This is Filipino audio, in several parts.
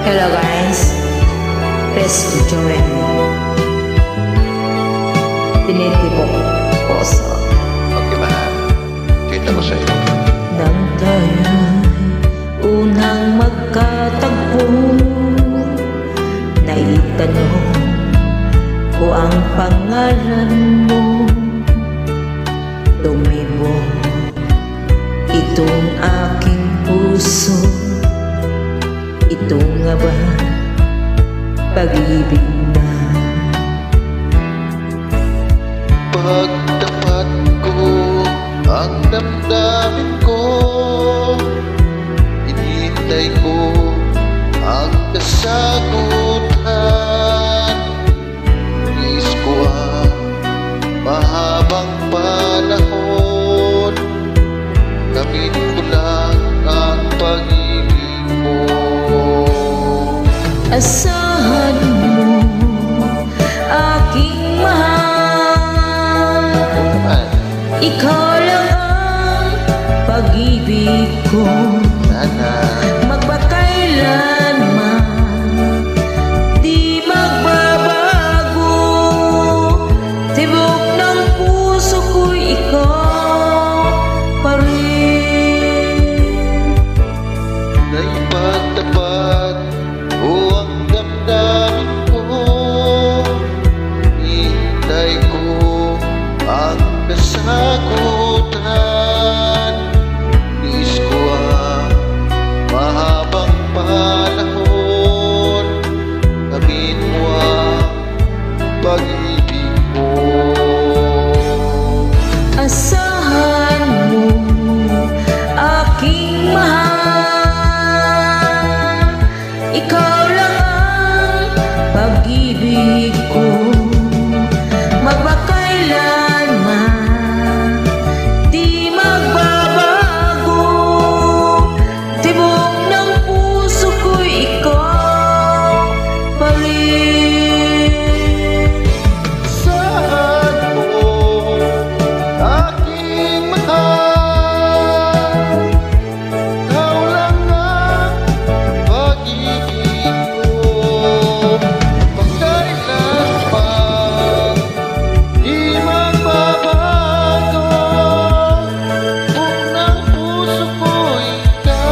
Hello guys, please join Tinitibok Puso. Okay, mahal. Kita ko sa'yo. Nang tayo'y unang magkatagpo, naitanong ko ang pangalan mo. Lumibong itong aking puso. Ito nga ba pag-ibig na? Pagtapat ko ang damdamin ko, hinihintay ko ang kasagutan. Nais ko ang mahabang panahon, kamit ko lang ang pag-ibig mo. Asahan mo, aking mahal, ikaw lang ang pag-ibig ko. Sana Magpakailanman di magbabago, tibok ng puso ko'y ikaw pa rin. naipagtapat ko ang damdamin ko, hintay ko ang kasagutan. Nais ko ang mahabang panahon, kamit mo ang pag-ibig mo. Asahan mo, aking mahal, ikaw lang ang pag-ibig ko. Magpakailanman di magbabago, tibok ng puso ko'y ikaw pa rin. Saan mo, aking mahal, ikaw lang ang pag-ibig ko. Pagkailanman di magbabago, buong ng puso ko ikaw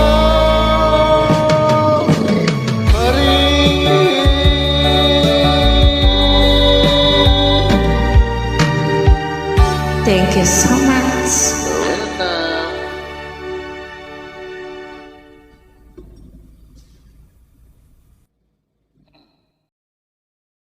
pa rin. Thank you so